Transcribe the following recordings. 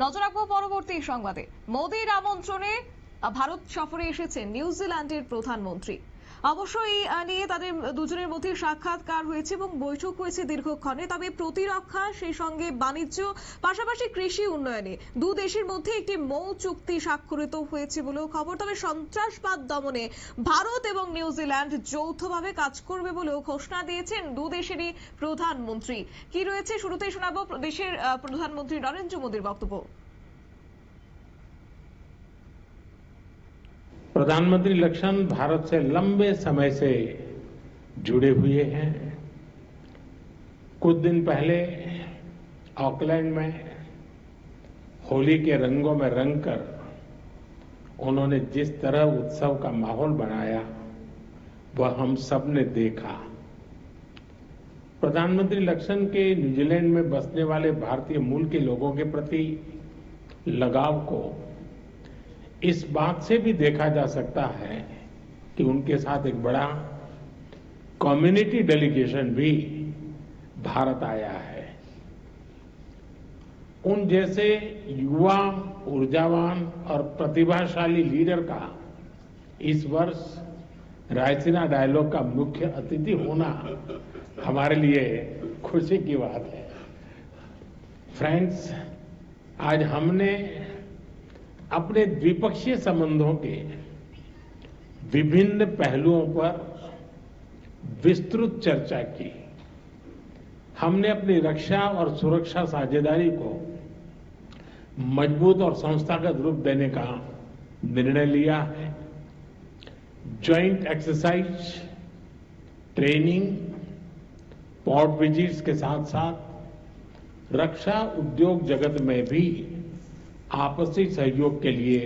নজর রাখবো পরবর্তী সংবাদে। মোদির আমন্ত্রণে ভারত সফরে এসেছেন নিউজিল্যান্ডের প্রধানমন্ত্রী। অবশ্য এই নিয়ে তাদের দুজনের মধ্যে সাক্ষাৎকার হয়েছে এবং বৈঠক হয়েছে দীর্ঘক্ষণে। তবে প্রতিরক্ষা, সেই সঙ্গে বাণিজ্য, পাশাপাশি কৃষি উন্নয়নে দু দেশের মধ্যে একটি মৌ চুক্তি স্বাক্ষরিত হয়েছে বলেও খবর। তবে সন্ত্রাসবাদ দমনে ভারত এবং নিউজিল্যান্ড যৌথভাবে কাজ করবে বলেও ঘোষণা দিয়েছেন দু দেশেরই প্রধানমন্ত্রী। কি রয়েছে শুরুতেই শোনাবো দেশের প্রধানমন্ত্রী নরেন্দ্র মোদীর বক্তব্য। प्रधानमंत्री लक्षण भारत से लंबे समय से जुड़े हुए हैं। कुछ दिन पहले ऑकलैंड में होली के रंगों में रंगकर उन्होंने जिस तरह उत्सव का माहौल बनाया वह हम सब ने देखा। प्रधानमंत्री लक्षण के न्यूजीलैंड में बसने वाले भारतीय मूल के लोगों के प्रति लगाव को इस बात से भी देखा जा सकता है कि उनके साथ एक बड़ा कम्युनिटी डेलीगेशन भी भारत आया है। उन जैसे युवा, ऊर्जावान और प्रतिभाशाली लीडर का इस वर्ष रायसीना डायलॉग का मुख्य अतिथि होना हमारे लिए खुशी की बात है। फ्रेंड्स, आज हमने अपने द्विपक्षीय संबंधों के विभिन्न पहलुओं पर विस्तृत चर्चा की। हमने अपनी रक्षा और सुरक्षा साझेदारी को मजबूत और संस्थागत रूप देने का निर्णय लिया है। Joint exercise, training, port visits के साथ साथ रक्षा उद्योग जगत में भी आपसी सहयोग के लिए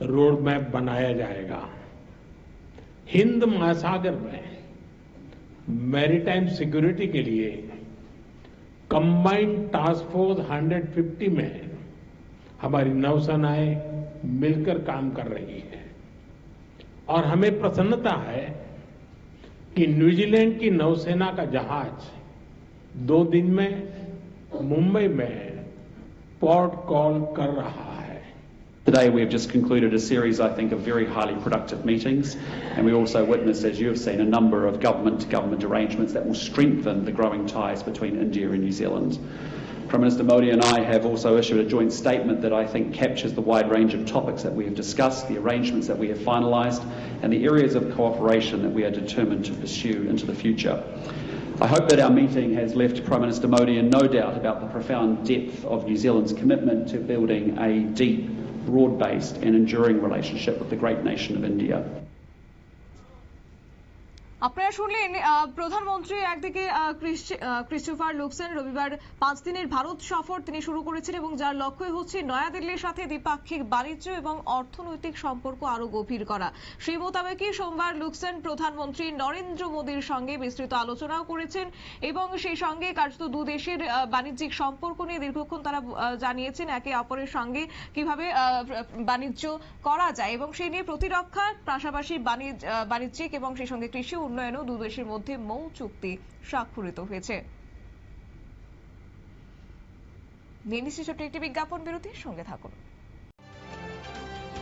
रोड मैप बनाया जाएगा। हिंद महासागर में मैरीटाइम सिक्योरिटी के लिए कंबाइंड टास्क फोर्स 150 में हमारी नौसेनाएं मिलकर काम कर रही है और हमें प्रसन्नता है कि न्यूजीलैंड की नौसेना का जहाज 2 दिन में मुंबई में पोर्ट कॉल कर रहा है। Today we have just concluded a series, I think, of very highly productive meetings, and we also witnessed, as you have seen, a number of government-to-government arrangements that will strengthen the growing ties between India and New Zealand. Prime Minister Modi and I have also issued a joint statement that I think captures the wide range of topics that we have discussed, the arrangements that we have finalised, and the areas of cooperation that we are determined to pursue into the future. I hope that our meeting has left Prime Minister Modi in no doubt about the profound depth of New Zealand's commitment to building a deep, broad-based and enduring relationship with the great nation of India. আপনারা শুনলেন প্রধানমন্ত্রী একদিকে Christopher লুক্সেন রবিবার 5 দিনের ভারত সফর তিনি শুরু করেছেন এবং যার লক্ষ্যই হচ্ছে নয়াদিল্লির সাথে দ্বিপাক্ষিক বাণিজ্য এবং অর্থনৈতিক সম্পর্ক আরো গভীর করা। সেই মোতাবেকই সোমবার লুক্সেন প্রধানমন্ত্রী নরেন্দ্র মোদীর সঙ্গে বিস্তৃত আলোচনাও করেছেন এবং সেই সঙ্গে কার্যত দু দেশের বাণিজ্যিক সম্পর্ক নিয়ে দীর্ঘক্ষণ তারা জানিয়েছেন একে অপরের সঙ্গে কিভাবে বাণিজ্য করা যায় এবং সেই নিয়ে প্রতিরক্ষা, পাশাপাশি বাণিজ্যিক এবং সেই সঙ্গে কৃষি উন্নয়নও দু দেশের মধ্যে মৌ চুক্তি স্বাক্ষরিত হয়েছে। নিয়ে নিচ্ছি ছোট্ট একটি বিজ্ঞাপন বিরতির সঙ্গে থাকুন।